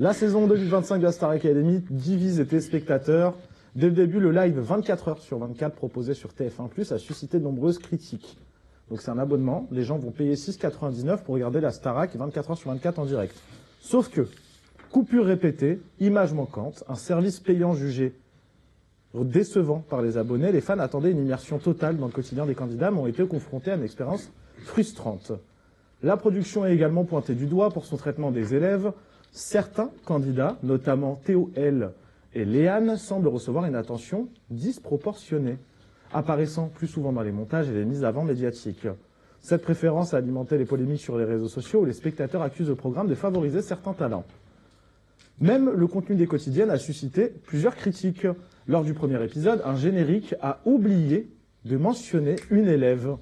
La saison 2025 de la Star Academy divise les téléspectateurs. Dès le début, le live 24 heures sur 24 proposé sur TF1+, a suscité de nombreuses critiques. Donc c'est un abonnement, les gens vont payer 6,99 pour regarder la Starac 24 heures sur 24 en direct. Sauf que, coupures répétées, images manquantes, un service payant jugé décevant par les abonnés, les fans attendaient une immersion totale dans le quotidien des candidats, mais ont été confrontés à une expérience frustrante. La production est également pointée du doigt pour son traitement des élèves. Certains candidats, notamment Théo L et Léane, semblent recevoir une attention disproportionnée, apparaissant plus souvent dans les montages et les mises avant médiatiques. Cette préférence a alimenté les polémiques sur les réseaux sociaux où les spectateurs accusent le programme de favoriser certains talents. Même le contenu des quotidiennes a suscité plusieurs critiques. Lors du premier épisode, un générique a oublié de mentionner une élève,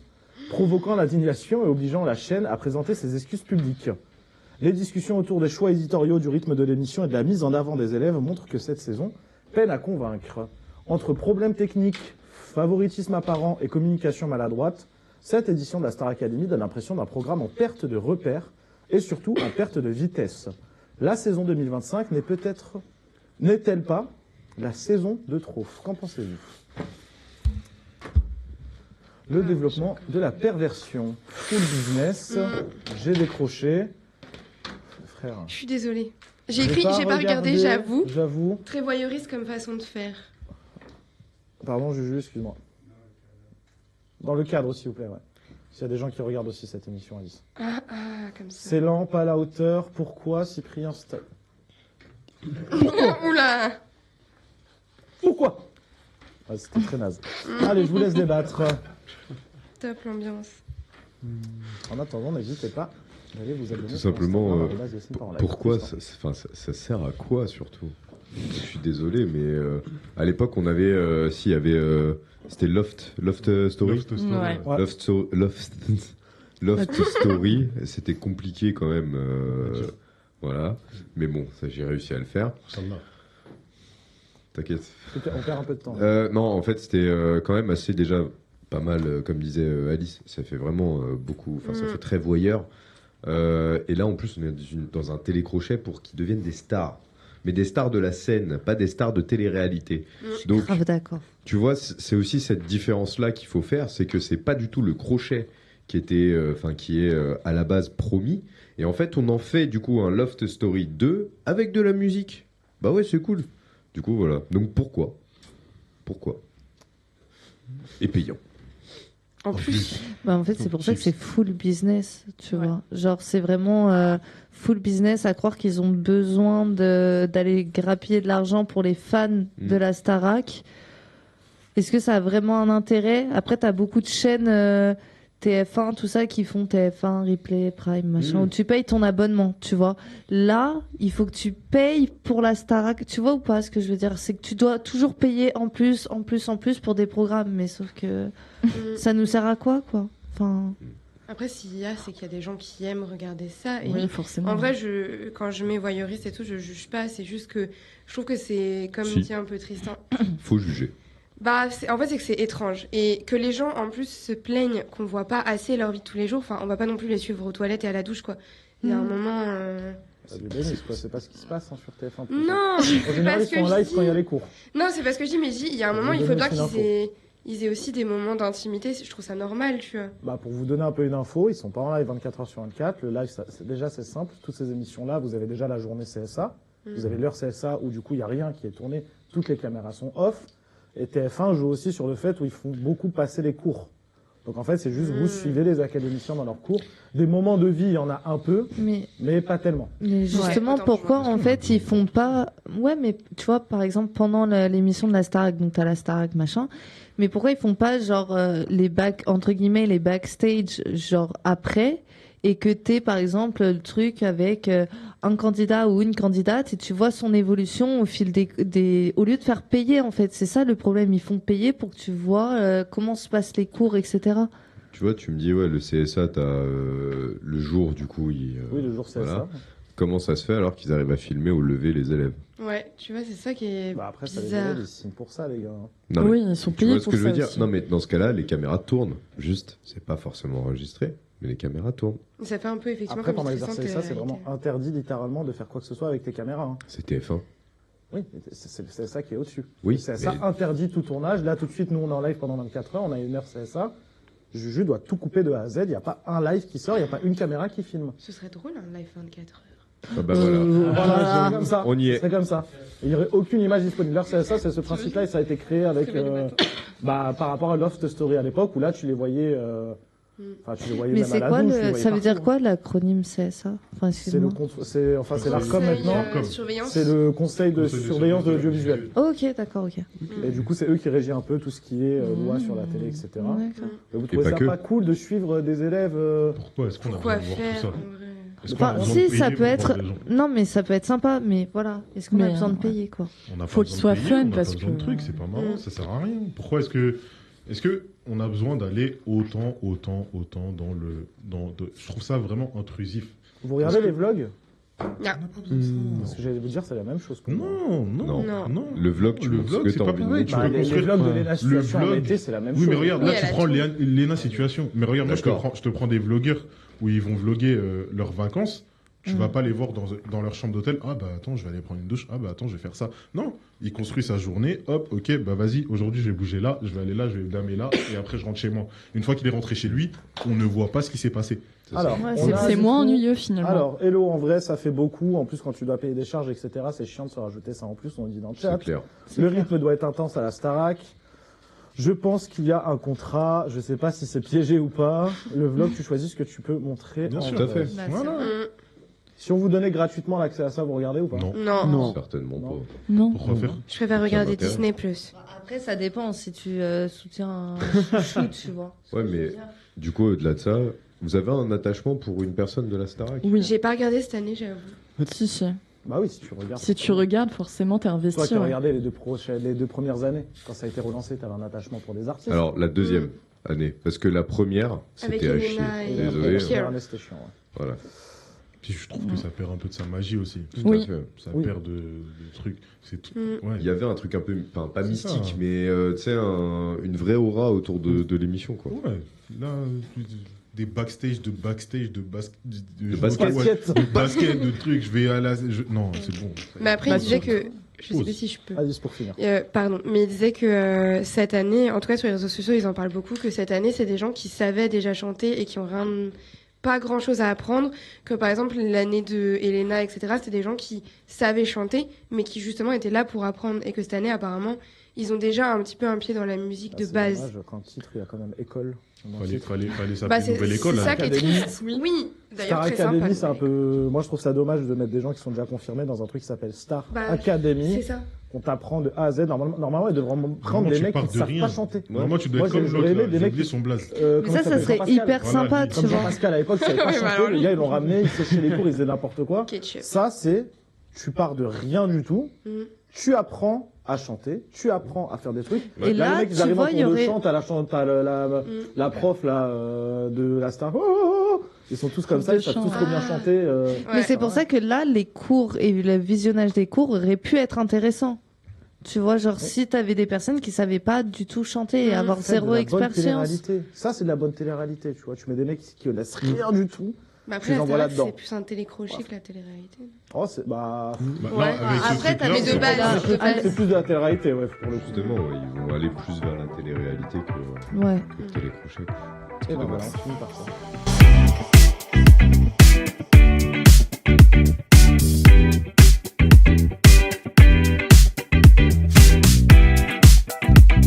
provoquant l'indignation et obligeant la chaîne à présenter ses excuses publiques. Les discussions autour des choix éditoriaux, du rythme de l'émission et de la mise en avant des élèves montrent que cette saison peine à convaincre. Entre problèmes techniques, favoritisme apparent et communication maladroite, cette édition de la Star Academy donne l'impression d'un programme en perte de repères et surtout en perte de vitesse. La saison 2025 n'est-elle pas la saison de trop? Qu'en pensez-vous? Le développement de la perversion. Full business, j'ai décroché. Frère. Je suis désolée. J'ai pas regardé, j'avoue. J'avoue. Très voyeuriste comme façon de faire. Pardon, Juju, excuse-moi. Dans le cadre, s'il vous plaît, ouais. S'il y a des gens qui regardent aussi cette émission, Alice. Comme ça. C'est lent, pas à la hauteur. Pourquoi, Cyprien Oula. Pourquoi? C'était très naze. Allez, je vous laisse débattre. Top l'ambiance. En attendant, n'hésitez pas d'aller vous abonner. Tout simplement, pourquoi ça sert à quoi surtout? Je suis désolé, mais à l'époque, on avait... il y avait... c'était Loft Story. Loft Story. C'était compliqué quand même. Voilà. Mais bon, ça j'ai réussi à le faire. T'inquiète. On perd un peu de temps. Non, en fait, c'était quand même assez déjà pas mal, comme disait Alice. Ça fait vraiment beaucoup... Enfin, ça fait très voyeur. Et là, en plus, on est dans un télécrochet pour qu'ils deviennent des stars. Mais des stars de la scène, pas des stars de télé-réalité. Donc, grave d'accord. Tu vois, c'est aussi cette différence-là qu'il faut faire, c'est que c'est pas du tout le crochet qui était, qui est à la base promis. Et en fait, on en fait du coup un Loft Story 2 avec de la musique. Bah ouais, c'est cool. Du coup, voilà. Donc pourquoi Et payant. En plus. Bah en fait, c'est pour ça que c'est full business, tu vois. Genre, c'est vraiment full business, à croire qu'ils ont besoin d'aller grappiller de l'argent pour les fans de la Starac. Est-ce que ça a vraiment un intérêt? Après, t'as beaucoup de chaînes TF1, tout ça, qui font TF1, Replay, Prime, machin, où tu payes ton abonnement, tu vois. Là, il faut que tu payes pour la Starac, tu vois ou pas ce que je veux dire? C'est que tu dois toujours payer en plus pour des programmes, mais sauf que ça nous sert à quoi? Enfin... Après, s'il y a, c'est qu'il y a des gens qui aiment regarder ça. Et oui, forcément. En vrai, quand je mets voyeuriste et tout, je juge pas. C'est juste que je trouve que c'est, comme dit un peu Tristan... Faut juger. Bah, en fait, c'est que c'est étrange. Et que les gens, en plus, se plaignent qu'on voit pas assez leur vie de tous les jours. Enfin, on va pas non plus les suivre aux toilettes et à la douche, quoi. Il y a un moment... Ça lui bénisse, quoi. C'est pas ce qui se passe sur TF1. Non, en général, ils sont en live quand il y a les cours. Non, c'est parce que je dis, mais il y a un moment, il faut bien qu'ils aient aussi des moments d'intimité. Je trouve ça normal, tu vois. Bah, pour vous donner un peu une info, ils sont pas en live 24 heures sur 24. Le live, c'est simple. Toutes ces émissions-là, vous avez déjà la journée CSA. Vous avez l'heure CSA où, du coup, il n'y a rien qui est tourné. Toutes les caméras sont off. Et TF1 joue aussi sur le fait où ils font beaucoup passer les cours. Donc en fait, c'est juste vous suivez les académiciens dans leurs cours. Des moments de vie, il y en a un peu, mais pas tellement. Mais justement, pourquoi en fait ils font pas... Ouais, mais tu vois, par exemple, pendant l'émission de la Starac, donc t'as la Starac, machin, mais pourquoi ils font pas genre entre guillemets, les backstage, genre après, et que t'es par exemple le truc avec un candidat ou une candidate et tu vois son évolution au fil au lieu de faire payer, en fait, c'est ça le problème, ils font payer pour que tu vois comment se passent les cours, etc. Tu vois, tu me dis, ouais, le CSA, t'as le jour, du coup, oui, le jour CSA. Voilà. Comment ça se fait alors qu'ils arrivent à filmer au lever les élèves? Ouais, tu vois, c'est ça qui est après, bizarre. Ça, les élèves, ils signent pour ça, les gars. Non, oui, ils sont payés pour ça. Tu vois ce que je veux dire? Non, mais dans ce cas-là, les caméras tournent, juste, c'est pas forcément enregistré. Mais les caméras tournent. Ça fait un peu effectivement Après, comme pendant il disait, l'exercice, sans c'est vraiment télé-réalité. interdit littéralement de faire quoi que ce soit avec tes caméras. Hein. C'est TF1. Oui, c'est ça qui est au-dessus. Oui, C'est mais- ça interdit tout tournage. Là, tout de suite, nous, on est en live pendant 24 heures, on a une heure CSA. Juju doit tout couper de A à Z. Il n'y a pas un live qui sort, il n'y a pas une caméra qui filme. Ce serait drôle un live 24 heures. Ah bah voilà. Voilà, c'est comme ça. On y est. C'est comme ça. Il n'y aurait aucune image disponible. L'heure CSA, c'est ce principe-là et ça a été créé avec, Très belle image. par rapport à Loft Story à l'époque où là, tu les voyais, enfin, tu les voyais Mais même à c'est la quoi douche, tu les le... voyais Ça veut partout, dire quoi l'acronyme CSA? Enfin, C'est le excuse-moi. c'est l'ARCOM maintenant. Surveillance. C'est le conseil de Conseil de surveillance de surveillance l'audiovisuel. Ok, d'accord, ok. Et du coup, c'est eux qui régissent un peu tout ce qui est loi sur la télé, etc. D'accord. Et vous trouvez pas ça que. pas cool de suivre des élèves Pourquoi est-ce qu'on a Pourquoi besoin de voir tout faire ça en vrai Est-ce qu'on a Enfin, besoin si, de ça payer peut pour être. voir des gens Non, mais ça peut être sympa, mais voilà. Est-ce qu'on a Mais, besoin de payer, quoi? On n'a Faut pas qu'il besoin soit de payer, fun, on n'a parce pas besoin de que- trucs, c'est pas marrant, ça sert à rien. Pourquoi est-ce que on a besoin d'aller autant je trouve ça vraiment intrusif. Vous regardez les vlogs Non. On n'a pas besoin de ça. Ce que j'allais vous dire, c'est la même chose que moi. Non. Le vlog, tu Le montres ce vlog, que c'est t'as pas envie de pareil, montrer. tu Bah, peux les construire- vlogs de Léna Situation en vlog- été, c'est la même Oui, chose. mais regarde, Oui, là, elle tu a prends tout. Léna Situation. Mais regarde, moi, D'accord. je te prends des vlogueurs où ils vont vloguer leurs vacances. Tu Mm. vas pas les voir dans leur chambre d'hôtel. Ah, bah, attends, je vais aller prendre une douche. Ah, bah, attends, je vais faire ça. Non. Il construit sa journée. Hop, ok, bah, vas-y. Aujourd'hui, je vais bouger là. Je vais aller là. Je vais damer là. Et après, je rentre chez moi. Une fois qu'il est rentré chez lui, on ne voit pas ce qui s'est passé. C'est ça. Alors, Ouais, on a, C'est du moins coup- ennuyeux finalement. Alors, Hello, en vrai, ça fait beaucoup. En plus, quand tu dois payer des charges, etc., c'est chiant de se rajouter ça en plus. On dit dans le chat. C'est clair. Le rythme doit être intense à la Starac. Je pense qu'il y a un contrat. Je sais pas si c'est piégé ou pas. Le vlog, tu choisis ce que tu peux montrer. Bien en sûr. Tout à vrai. fait. Bah, Voilà. Si on vous donnait gratuitement l'accès à ça, vous regardez ou pas Non. Non. Non. Certainement Non. pas. Non. Pourquoi faire Je préfère Ça regarder m'intéresse. Disney+. Après, ça dépend si tu soutiens un chouchou, tu vois. Ouais, mais du coup, au-delà de ça, vous avez un attachement pour une personne de la Starac? Oui. J'ai pas regardé cette année, j'avoue. Si, si. Bah oui, si tu regardes. Si tu regardes, forcément, t'es Toi investi. qui as ouais. regardé les deux premières années, quand ça a été relancé, tu avais un attachement pour des artistes. Alors, la deuxième année. Parce que la première, Avec c'était à chier. Elena et- Désolé. Pierre. La première année, c'était chiant. Ouais. Voilà. Puis je trouve que ça perd un peu de sa magie aussi. Tout Oui. à fait. Ça Oui. perd de trucs. C'est tout. Mm. Ouais. Il y avait un truc un peu, enfin, pas C'est mystique, ça. mais tu sais, une vraie aura autour de l'émission, quoi. Ouais. Là, des backstage, de basket. ouais, de basket, de trucs. Je vais à la. Non, c'est bon. Mais après, Bah, il disait tu- que... Je sais Pause. pas si je peux. Vas-y, c'est pour finir. Pardon, mais il disait que cette année, en tout cas sur les réseaux sociaux, ils en parlent beaucoup, que cette année, c'est des gens qui savaient déjà chanter et qui ont pas grand chose à apprendre. Que par exemple, l'année de Elena, etc., c'était des gens qui savaient chanter, mais qui justement étaient là pour apprendre. Et que cette année, apparemment, ils ont déjà un petit peu un pied dans la musique de C'est base. dommage, quand le titre, il y a quand même école. dans le Fallait titre. s'appeler Bah, c'est nouvelle école. c'est là. ça qui est Academy. triste. Oui, d'ailleurs, Star très Academy, sympa. c'est un peu. Moi, je trouve ça dommage de mettre des gens qui sont déjà confirmés dans un truc qui s'appelle Star Bah, Academy. C'est ça. On t'apprend de A à Z. Normalement, ils devraient prendre Normalement, des tu mecs pars qui ne de savent rien. pas chanter. Normalement, tu dois Moi, être comme j'aurais l'autre. aimé là. des J'ai mecs oublié qui- son blaze. Mais Comment ça, il ça s'appelle, serait Jean-Pascal hyper Voilà, sympa, lui. tu Comme vois. Jean-Pascal à l'époque, il savait pas Oui, chanter. voilà, Les gars, ils l'ont ramené, ils séchaient les cours, ils faisaient n'importe quoi. Ketchup. Ça, c'est. Tu pars de rien du tout. Mm. Tu apprends à chanter, tu apprends à faire des trucs. Et là, les mecs, ils tu arrivent en vois, il y cours de aurait- chant, t'as la prof là, de la star. Oh, ils sont tous comme Prof ça, de ils savent chant. tous trop bien Ah. chanter. Mais Ouais. c'est pour ça que là, les cours et le visionnage des cours auraient pu être intéressants. Tu vois, genre, si t'avais des personnes qui savaient pas du tout chanter et Mhm. avoir C'est de zéro la bonne expérience. télé-réalité. Ça, c'est de la bonne télé-réalité, tu vois. Tu mets des mecs qui connaissent rien du tout. Mais Tu après, les la envoies Starac, là-dedans. c'est plus un télécrochet que la télé-réalité. Oh, c'est. Bah. Bah, Ouais. là, avec ce Après, truc-là, t'avais c'est de base. pas- Là, Avec le truc, c'est plus de la télé-réalité, ouais, pour le coup. Justement, ouais, ils vont aller plus vers la télé-réalité que Ouais. le télécrochet. Et ben voilà, on finit par ça.